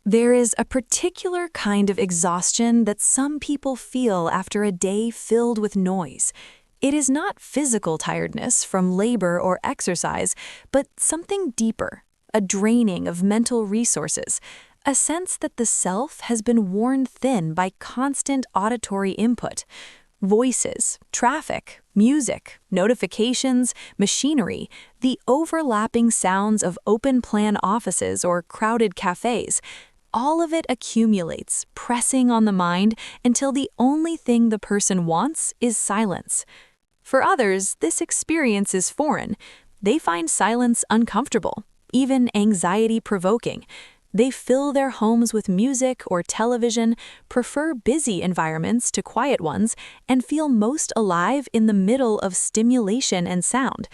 There is a particular kind of exhaustion that some people feel after a day filled with noise. It is not physical tiredness from labor or exercise, but something deeper, a draining of mental resources, a sense that the self has been worn thin by constant auditory input. Voices, traffic, music, notifications, machinery, the overlapping sounds of open-plan offices or crowded cafes, all of it accumulates, pressing on the mind until the only thing the person wants is silence. For others, this experience is foreign. They find silence uncomfortable, even anxiety-provoking. They fill their homes with music or television, prefer busy environments to quiet ones, and feel most alive in the middle of stimulation and sound.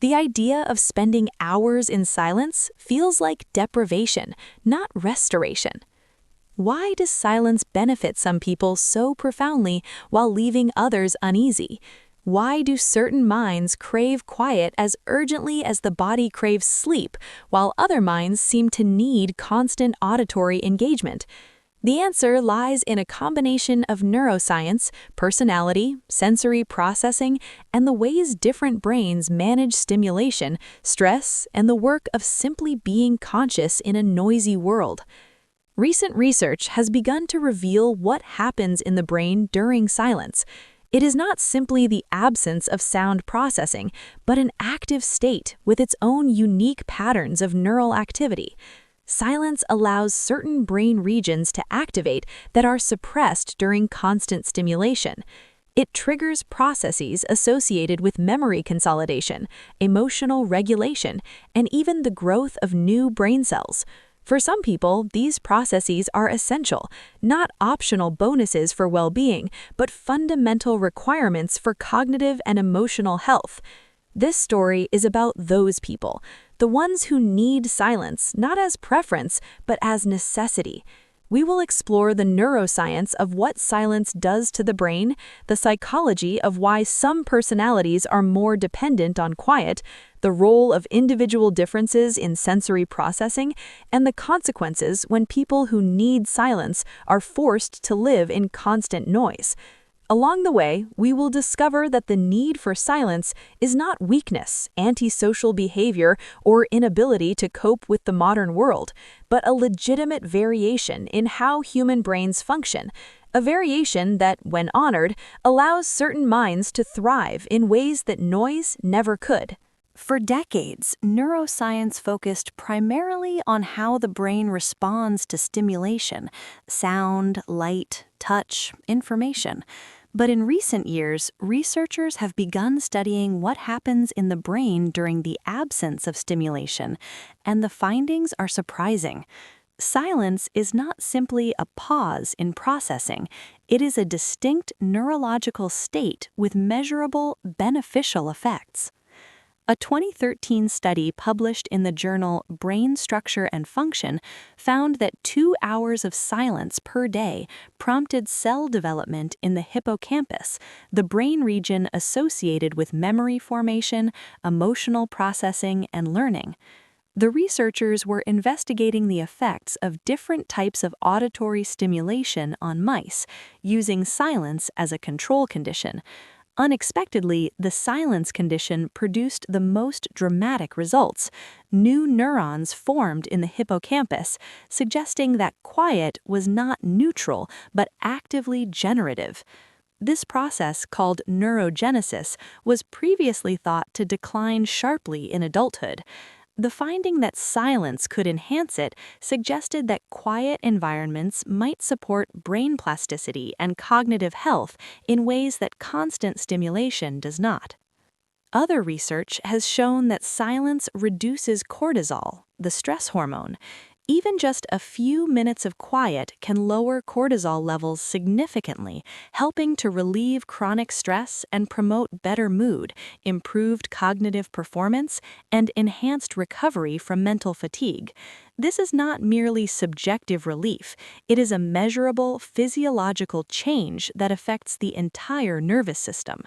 The idea of spending hours in silence feels like deprivation, not restoration. Why does silence benefit some people so profoundly while leaving others uneasy? Why do certain minds crave quiet as urgently as the body craves sleep, while other minds seem to need constant auditory engagement? The answer lies in a combination of neuroscience, personality, sensory processing, and the ways different brains manage stimulation, stress, and the work of simply being conscious in a noisy world. Recent research has begun to reveal what happens in the brain during silence. It is not simply the absence of sound processing, but an active state with its own unique patterns of neural activity. Silence allows certain brain regions to activate that are suppressed during constant stimulation. It triggers processes associated with memory consolidation, emotional regulation, and even the growth of new brain cells. For some people, these processes are essential, not optional bonuses for well-being, but fundamental requirements for cognitive and emotional health. This story is about those people, the ones who need silence not as preference, but as necessity. We will explore the neuroscience of what silence does to the brain, the psychology of why some personalities are more dependent on quiet, the role of individual differences in sensory processing, and the consequences when people who need silence are forced to live in constant noise. Along the way, we will discover that the need for silence is not weakness, antisocial behavior, or inability to cope with the modern world, but a legitimate variation in how human brains function, a variation that, when honored, allows certain minds to thrive in ways that noise never could. For decades, neuroscience focused primarily on how the brain responds to stimulation, sound, light, touch, information. But in recent years, researchers have begun studying what happens in the brain during the absence of stimulation, and the findings are surprising. Silence is not simply a pause in processing, it is a distinct neurological state with measurable, beneficial effects. A 2013 study published in the journal Brain Structure and Function found that 2 hours of silence per day prompted cell development in the hippocampus, the brain region associated with memory formation, emotional processing, and learning. The researchers were investigating the effects of different types of auditory stimulation on mice, using silence as a control condition. Unexpectedly, the silence condition produced the most dramatic results. New neurons formed in the hippocampus, suggesting that quiet was not neutral but actively generative. This process, called neurogenesis, was previously thought to decline sharply in adulthood. The finding that silence could enhance it suggested that quiet environments might support brain plasticity and cognitive health in ways that constant stimulation does not. Other research has shown that silence reduces cortisol, the stress hormone. Even just a few minutes of quiet can lower cortisol levels significantly, helping to relieve chronic stress and promote better mood, improved cognitive performance, and enhanced recovery from mental fatigue. This is not merely subjective relief, it is a measurable physiological change that affects the entire nervous system.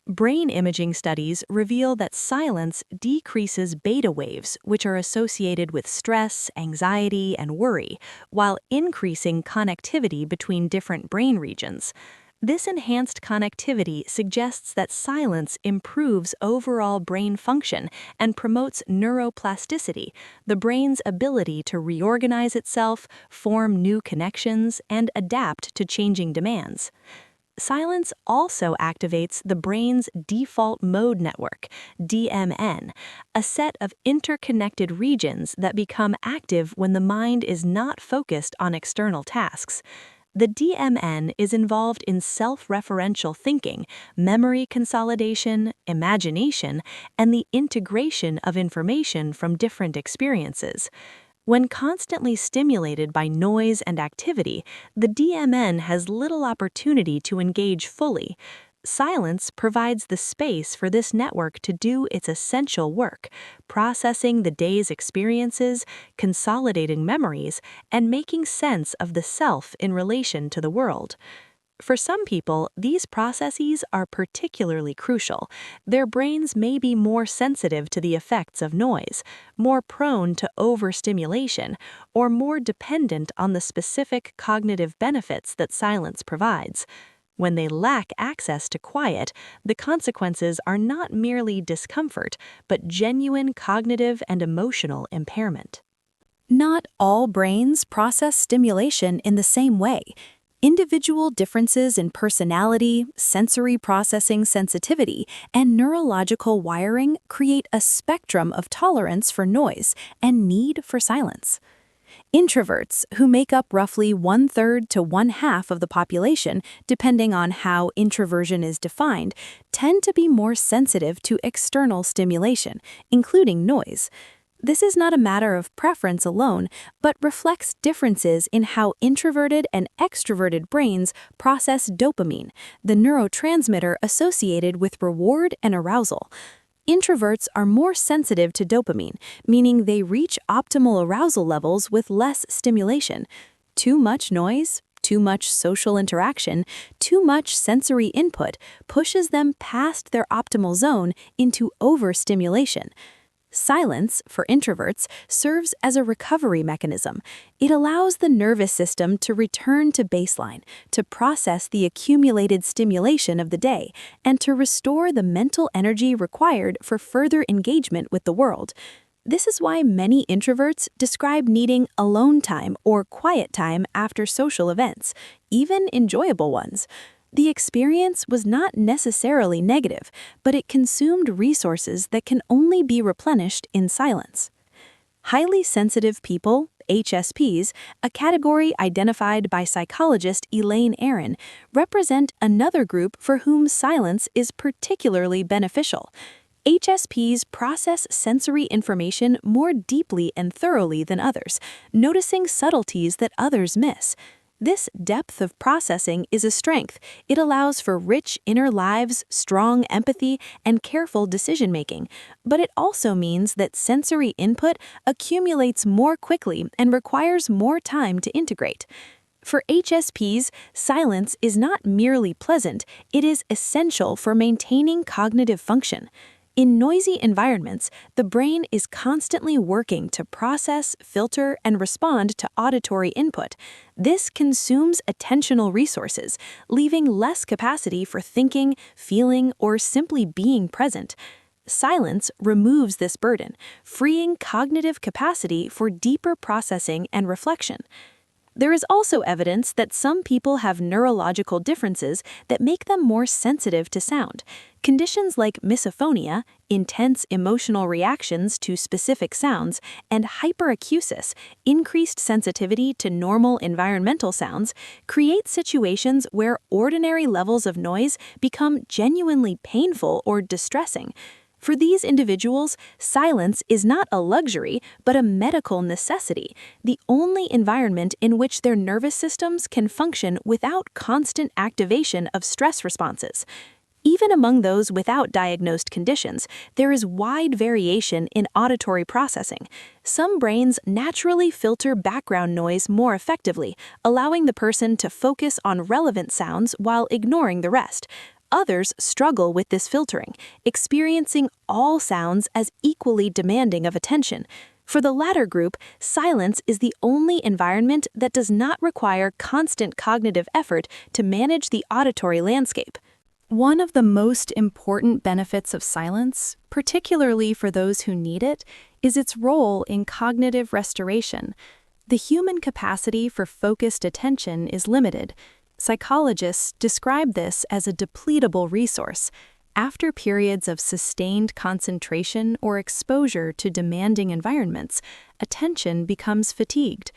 Brain imaging studies reveal that silence decreases beta waves, which are associated with stress, anxiety, and worry, while increasing connectivity between different brain regions. This enhanced connectivity suggests that silence improves overall brain function and promotes neuroplasticity, the brain's ability to reorganize itself, form new connections, and adapt to changing demands. Silence also activates the brain's default mode network, DMN, a set of interconnected regions that become active when the mind is not focused on external tasks. The DMN is involved in self-referential thinking, memory consolidation, imagination, and the integration of information from different experiences. When constantly stimulated by noise and activity, the DMN has little opportunity to engage fully. Silence provides the space for this network to do its essential work, processing the day's experiences, consolidating memories, and making sense of the self in relation to the world. For some people, these processes are particularly crucial. Their brains may be more sensitive to the effects of noise, more prone to overstimulation, or more dependent on the specific cognitive benefits that silence provides. When they lack access to quiet, the consequences are not merely discomfort, but genuine cognitive and emotional impairment. Not all brains process stimulation in the same way. Individual differences in personality, sensory processing sensitivity, and neurological wiring create a spectrum of tolerance for noise and need for silence. Introverts, who make up roughly 1/3 to 1/2 of the population, depending on how introversion is defined, tend to be more sensitive to external stimulation, including noise. This is not a matter of preference alone, but reflects differences in how introverted and extroverted brains process dopamine, the neurotransmitter associated with reward and arousal. Introverts are more sensitive to dopamine, meaning they reach optimal arousal levels with less stimulation. Too much noise, too much social interaction, too much sensory input pushes them past their optimal zone into overstimulation. Silence, for introverts, serves as a recovery mechanism. It allows the nervous system to return to baseline, to process the accumulated stimulation of the day, and to restore the mental energy required for further engagement with the world. This is why many introverts describe needing alone time or quiet time after social events, even enjoyable ones. The experience was not necessarily negative, but it consumed resources that can only be replenished in silence. Highly sensitive people, HSPs, a category identified by psychologist Elaine Aron, represent another group for whom silence is particularly beneficial. HSPs process sensory information more deeply and thoroughly than others, noticing subtleties that others miss. This depth of processing is a strength. It allows for rich inner lives, strong empathy, and careful decision-making. But it also means that sensory input accumulates more quickly and requires more time to integrate. For HSPs, silence is not merely pleasant, it is essential for maintaining cognitive function. In noisy environments, the brain is constantly working to process, filter, and respond to auditory input. This consumes attentional resources, leaving less capacity for thinking, feeling, or simply being present. Silence removes this burden, freeing cognitive capacity for deeper processing and reflection. There is also evidence that some people have neurological differences that make them more sensitive to sound. Conditions like misophonia, intense emotional reactions to specific sounds, and hyperacusis, increased sensitivity to normal environmental sounds, create situations where ordinary levels of noise become genuinely painful or distressing. For these individuals, silence is not a luxury, but a medical necessity, the only environment in which their nervous systems can function without constant activation of stress responses. Even among those without diagnosed conditions, there is wide variation in auditory processing. Some brains naturally filter background noise more effectively, allowing the person to focus on relevant sounds while ignoring the rest. Others struggle with this filtering, experiencing all sounds as equally demanding of attention. For the latter group, silence is the only environment that does not require constant cognitive effort to manage the auditory landscape. One of the most important benefits of silence, particularly for those who need it, is its role in cognitive restoration. The human capacity for focused attention is limited. Psychologists describe this as a depletable resource. After periods of sustained concentration or exposure to demanding environments, attention becomes fatigued.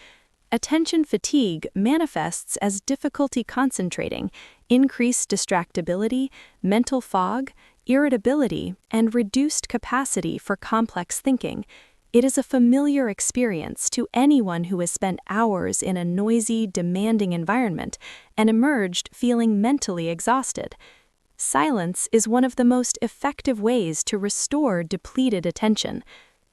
Attention fatigue manifests as difficulty concentrating, increased distractibility, mental fog, irritability, and reduced capacity for complex thinking. It is a familiar experience to anyone who has spent hours in a noisy, demanding environment and emerged feeling mentally exhausted. Silence is one of the most effective ways to restore depleted attention.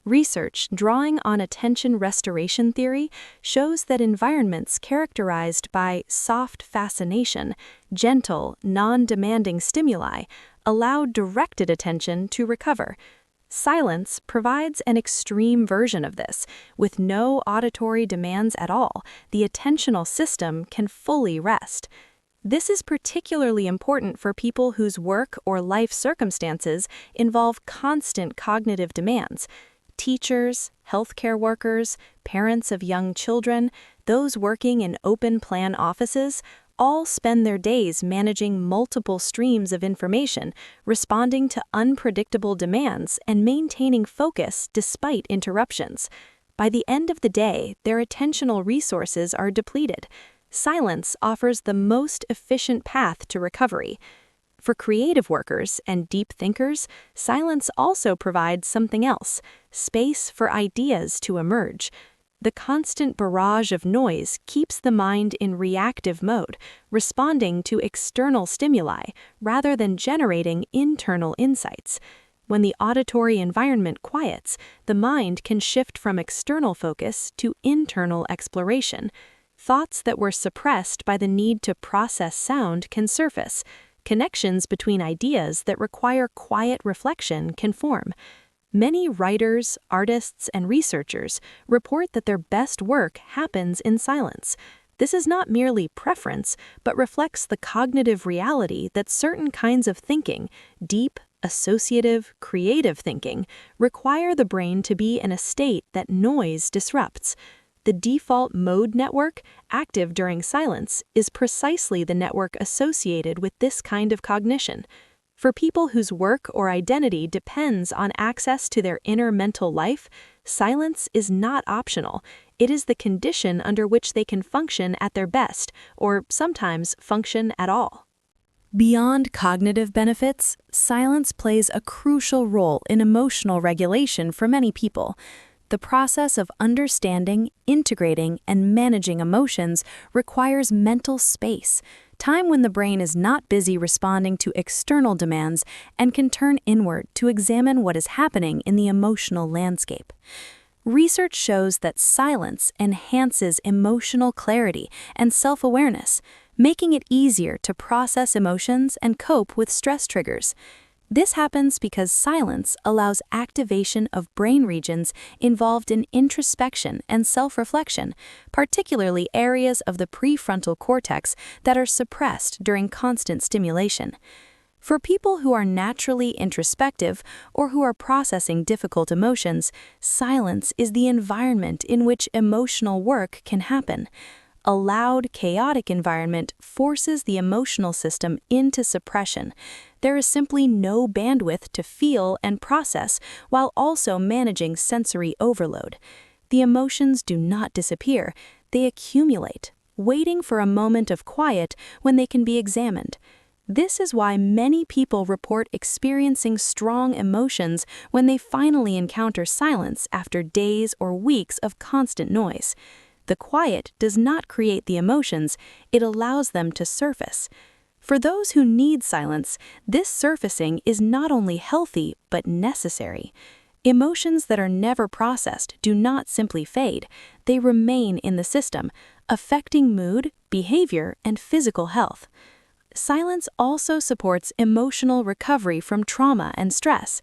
Research drawing on attention restoration theory shows that environments characterized by soft fascination, gentle, non-demanding stimuli, allow directed attention to recover. Silence provides an extreme version of this. With no auditory demands at all, the attentional system can fully rest. This is particularly important for people whose work or life circumstances involve constant cognitive demands. Teachers, healthcare workers, parents of young children, those working in open-plan offices, all spend their days managing multiple streams of information, responding to unpredictable demands, and maintaining focus despite interruptions. By the end of the day, their attentional resources are depleted. Silence offers the most efficient path to recovery. For creative workers and deep thinkers, silence also provides something else: space for ideas to emerge. The constant barrage of noise keeps the mind in reactive mode, responding to external stimuli rather than generating internal insights. When the auditory environment quiets, the mind can shift from external focus to internal exploration. Thoughts that were suppressed by the need to process sound can surface. Connections between ideas that require quiet reflection can form. Many writers, artists, and researchers report that their best work happens in silence. This is not merely preference, but reflects the cognitive reality that certain kinds of thinking, deep, associative, creative thinking, require the brain to be in a state that noise disrupts. The default mode network, active during silence, is precisely the network associated with this kind of cognition. For people whose work or identity depends on access to their inner mental life, silence is not optional. It is the condition under which they can function at their best, or sometimes function at all. Beyond cognitive benefits, silence plays a crucial role in emotional regulation for many people. The process of understanding, integrating, and managing emotions requires mental space, time when the brain is not busy responding to external demands and can turn inward to examine what is happening in the emotional landscape. Research shows that silence enhances emotional clarity and self-awareness, making it easier to process emotions and cope with stress triggers. This happens because silence allows activation of brain regions involved in introspection and self-reflection, particularly areas of the prefrontal cortex that are suppressed during constant stimulation. For people who are naturally introspective or who are processing difficult emotions, silence is the environment in which emotional work can happen. A loud, chaotic environment forces the emotional system into suppression. There is simply no bandwidth to feel and process while also managing sensory overload. The emotions do not disappear, they accumulate, waiting for a moment of quiet when they can be examined. This is why many people report experiencing strong emotions when they finally encounter silence after days or weeks of constant noise. The quiet does not create the emotions, it allows them to surface. For those who need silence, this surfacing is not only healthy but necessary. Emotions that are never processed do not simply fade, they remain in the system, affecting mood, behavior, and physical health. silence also supports emotional recovery from trauma and stress.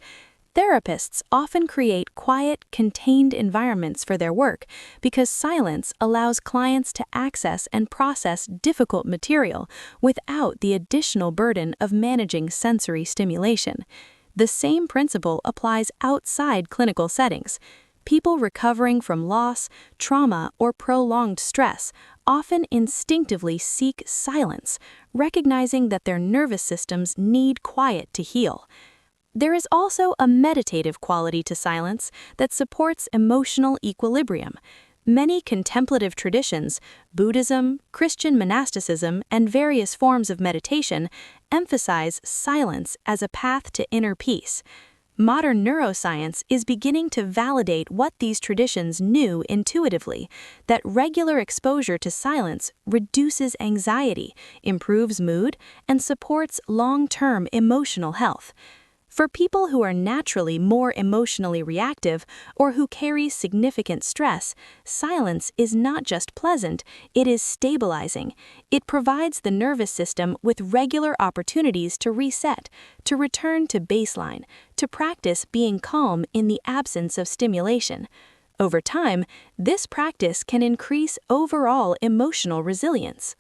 Therapists often create quiet, contained environments for their work because silence allows clients to access and process difficult material without the additional burden of managing sensory stimulation. The same principle applies outside clinical settings. People recovering from loss, trauma, or prolonged stress often instinctively seek silence, recognizing that their nervous systems need quiet to heal. There is also a meditative quality to silence that supports emotional equilibrium. Many contemplative traditions, Buddhism, Christian monasticism, and various forms of meditation emphasize silence as a path to inner peace. Modern neuroscience is beginning to validate what these traditions knew intuitively, that regular exposure to silence reduces anxiety, improves mood, and supports long-term emotional health. For people who are naturally more emotionally reactive or who carry significant stress, silence is not just pleasant, it is stabilizing. It provides the nervous system with regular opportunities to reset, to return to baseline, to practice being calm in the absence of stimulation. Over time, this practice can increase overall emotional resilience.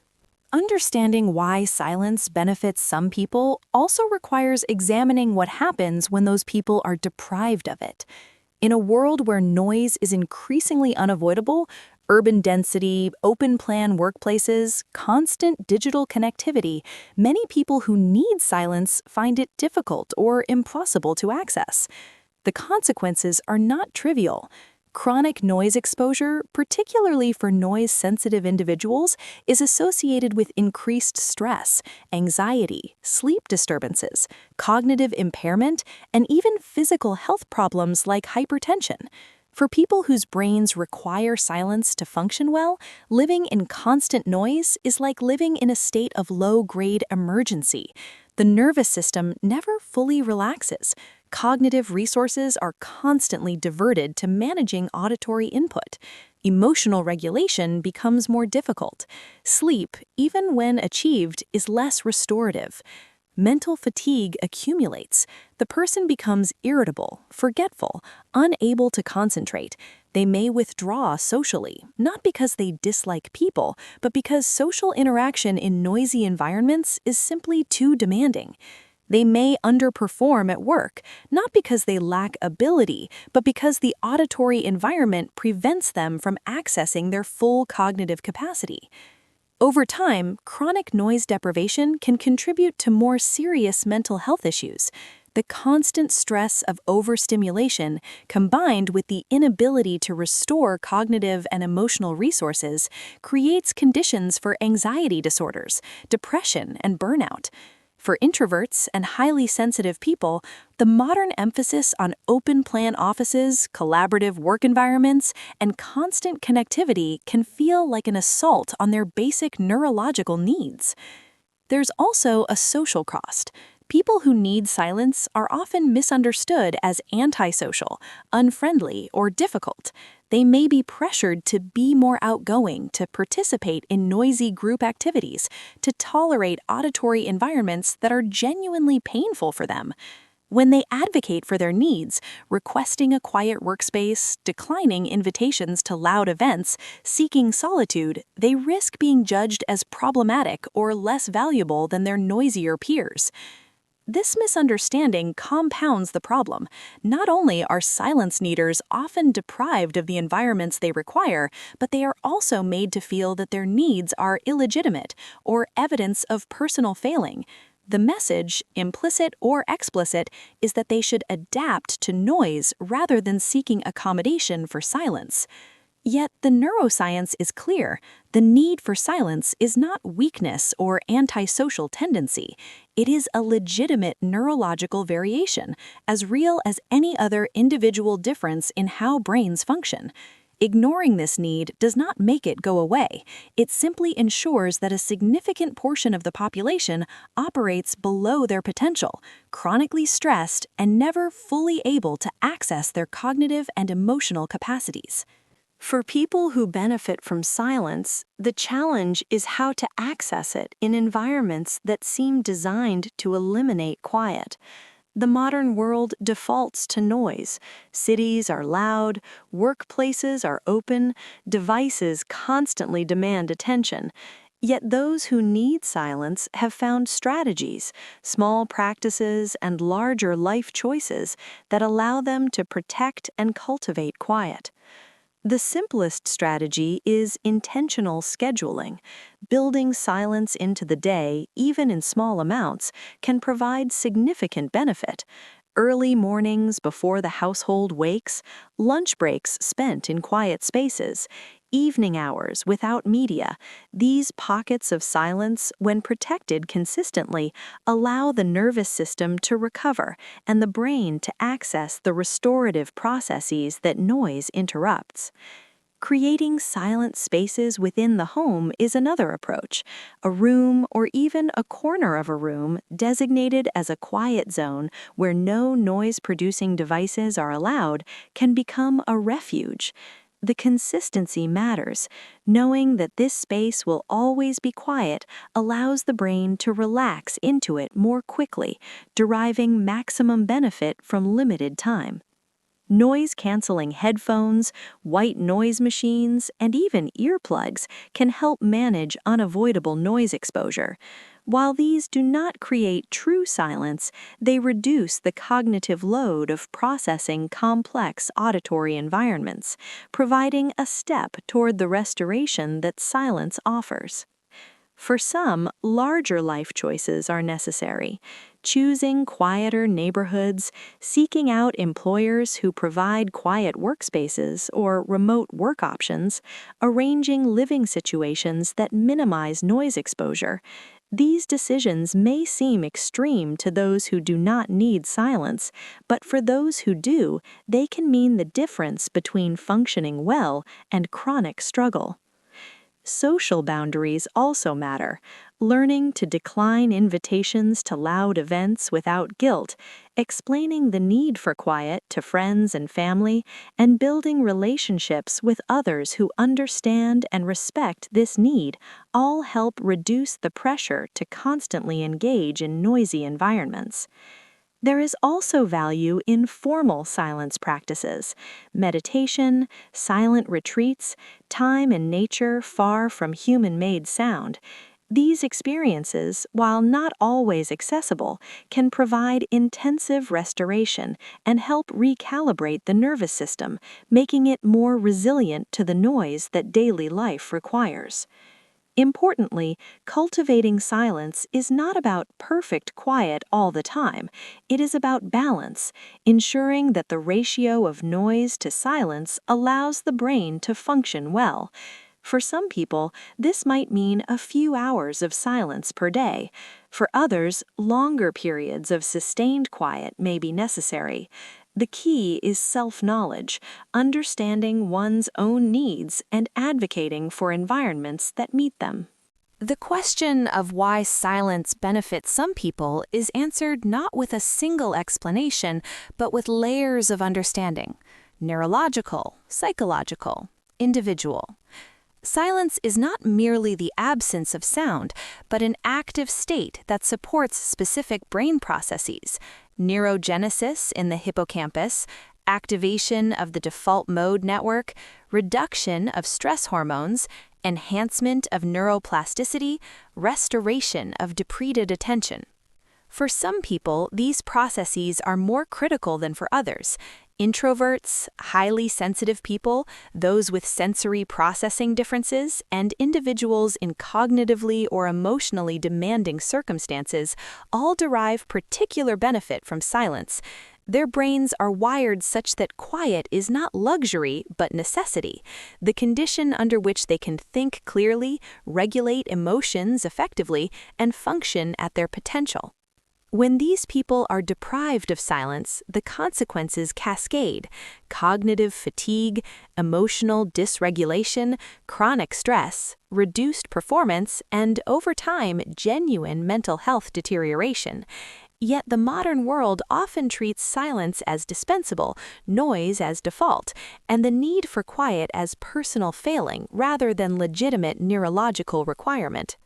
Understanding why silence benefits some people also requires examining what happens when those people are deprived of it. In a world where noise is increasingly unavoidable, urban density, open-plan workplaces, constant digital connectivity, many people who need silence find it difficult or impossible to access. The consequences are not trivial. Chronic noise exposure, particularly for noise-sensitive individuals, is associated with increased stress, anxiety, sleep disturbances, cognitive impairment, and even physical health problems like hypertension. For people whose brains require silence to function well, living in constant noise is like living in a state of low-grade emergency. The nervous system never fully relaxes. Cognitive resources are constantly diverted to managing auditory input. Emotional regulation becomes more difficult. Sleep, even when achieved, is less restorative. Mental fatigue accumulates. The person becomes irritable, forgetful, unable to concentrate. They may withdraw socially, not because they dislike people, but because social interaction in noisy environments is simply too demanding. They may underperform at work, not because they lack ability, but because the auditory environment prevents them from accessing their full cognitive capacity. Over time, chronic noise deprivation can contribute to more serious mental health issues. The constant stress of overstimulation, combined with the inability to restore cognitive and emotional resources, creates conditions for anxiety disorders, depression, and burnout. For introverts and highly sensitive people, the modern emphasis on open-plan offices, collaborative work environments, and constant connectivity can feel like an assault on their basic neurological needs. There's also a social cost. People who need silence are often misunderstood as antisocial, unfriendly, or difficult. They may be pressured to be more outgoing, to participate in noisy group activities, to tolerate auditory environments that are genuinely painful for them. When they advocate for their needs, requesting a quiet workspace, declining invitations to loud events, seeking solitude, they risk being judged as problematic or less valuable than their noisier peers. This misunderstanding compounds the problem. Not only are silence needers often deprived of the environments they require, but they are also made to feel that their needs are illegitimate or evidence of personal failing. The message, implicit or explicit, is that they should adapt to noise rather than seeking accommodation for silence. Yet the neuroscience is clear. The need for silence is not weakness or antisocial tendency. It is a legitimate neurological variation, as real as any other individual difference in how brains function. Ignoring this need does not make it go away. It simply ensures that a significant portion of the population operates below their potential, chronically stressed and never fully able to access their cognitive and emotional capacities. For people who benefit from silence, the challenge is how to access it in environments that seem designed to eliminate quiet. The modern world defaults to noise. Cities are loud, workplaces are open, devices constantly demand attention. Yet those who need silence have found strategies, small practices, and larger life choices that allow them to protect and cultivate quiet. The simplest strategy is intentional scheduling. Building silence into the day, even in small amounts, can provide significant benefit. Early mornings before the household wakes, lunch breaks spent in quiet spaces, evening hours without media. These pockets of silence, when protected consistently, allow the nervous system to recover and the brain to access the restorative processes that noise interrupts. Creating silent spaces within the home is another approach. A room or even a corner of a room designated as a quiet zone where no noise-producing devices are allowed can become a refuge. The consistency matters. Knowing that this space will always be quiet allows the brain to relax into it more quickly, deriving maximum benefit from limited time. Noise-canceling headphones, white noise machines, and even earplugs can help manage unavoidable noise exposure. While these do not create true silence, they reduce the cognitive load of processing complex auditory environments, providing a step toward the restoration that silence offers. For some, larger life choices are necessary. Choosing quieter neighborhoods, seeking out employers who provide quiet workspaces or remote work options, arranging living situations that minimize noise exposure. These decisions may seem extreme to those who do not need silence, but for those who do, they can mean the difference between functioning well and chronic struggle. Social boundaries also matter. Learning to decline invitations to loud events without guilt, explaining the need for quiet to friends and family, and building relationships with others who understand and respect this need all help reduce the pressure to constantly engage in noisy environments. There is also value in formal silence practices, meditation, silent retreats, time in nature far from human-made sound. These experiences, while not always accessible, can provide intensive restoration and help recalibrate the nervous system, making it more resilient to the noise that daily life requires. Importantly, cultivating silence is not about perfect quiet all the time. It is about balance, ensuring that the ratio of noise to silence allows the brain to function well. For some people, this might mean a few hours of silence per day. For others, longer periods of sustained quiet may be necessary. The key is self-knowledge, understanding one's own needs and advocating for environments that meet them. The question of why silence benefits some people is answered not with a single explanation, but with layers of understanding: neurological, psychological, individual. Silence is not merely the absence of sound, but an active state that supports specific brain processes: neurogenesis in the hippocampus, activation of the default mode network, reduction of stress hormones, enhancement of neuroplasticity, restoration of depleted attention. For some people, these processes are more critical than for others. Introverts, highly sensitive people, those with sensory processing differences, and individuals in cognitively or emotionally demanding circumstances all derive particular benefit from silence. Their brains are wired such that quiet is not luxury but necessity, the condition under which they can think clearly, regulate emotions effectively, and function at their potential. When these people are deprived of silence, the consequences cascade: cognitive fatigue, emotional dysregulation, chronic stress, reduced performance, and over time, genuine mental health deterioration. Yet the modern world often treats silence as dispensable, noise as default, and the need for quiet as personal failing rather than legitimate neurological requirement.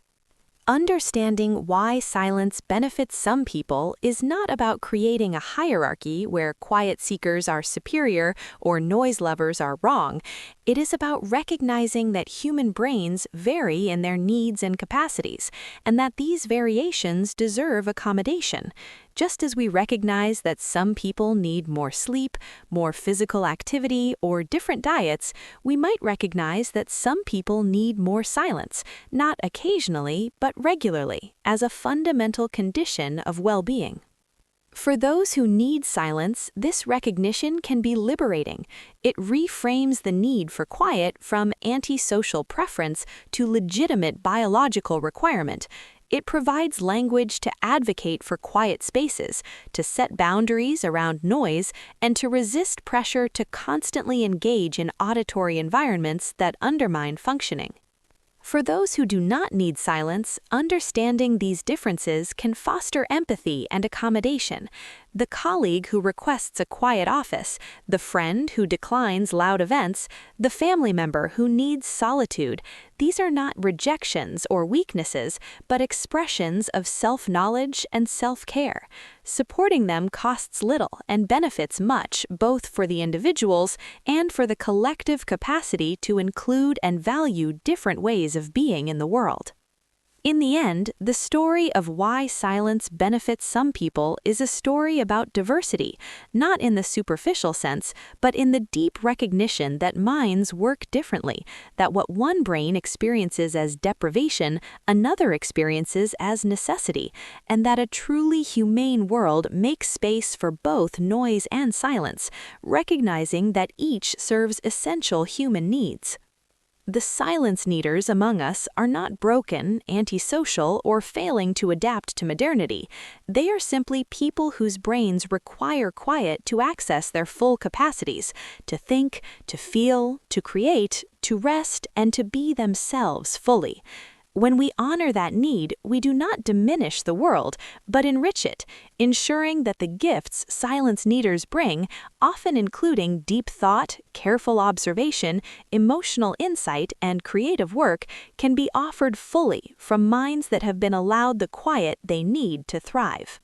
Understanding why silence benefits some people is not about creating a hierarchy where quiet seekers are superior or noise lovers are wrong. It is about recognizing that human brains vary in their needs and capacities, and that these variations deserve accommodation. Just as we recognize that some people need more sleep, more physical activity, or different diets, we might recognize that some people need more silence, not occasionally, but regularly, as a fundamental condition of well-being. For those who need silence, this recognition can be liberating. It reframes the need for quiet from antisocial preference to legitimate biological requirement. It provides language to advocate for quiet spaces, to set boundaries around noise, and to resist pressure to constantly engage in auditory environments that undermine functioning. For those who do not need silence, understanding these differences can foster empathy and accommodation. The colleague who requests a quiet office, the friend who declines loud events, the family member who needs solitude, these are not rejections or weaknesses, but expressions of self-knowledge and self-care. Supporting them costs little and benefits much, both for the individuals and for the collective capacity to include and value different ways of being in the world. In the end, the story of why silence benefits some people is a story about diversity, not in the superficial sense, but in the deep recognition that minds work differently, that what one brain experiences as deprivation, another experiences as necessity, and that a truly humane world makes space for both noise and silence, recognizing that each serves essential human needs. The silence needers among us are not broken, antisocial, or failing to adapt to modernity. They are simply people whose brains require quiet to access their full capacities, to think, to feel, to create, to rest, and to be themselves fully. When we honor that need, we do not diminish the world, but enrich it, ensuring that the gifts silence needers bring, often including deep thought, careful observation, emotional insight, and creative work, can be offered fully from minds that have been allowed the quiet they need to thrive.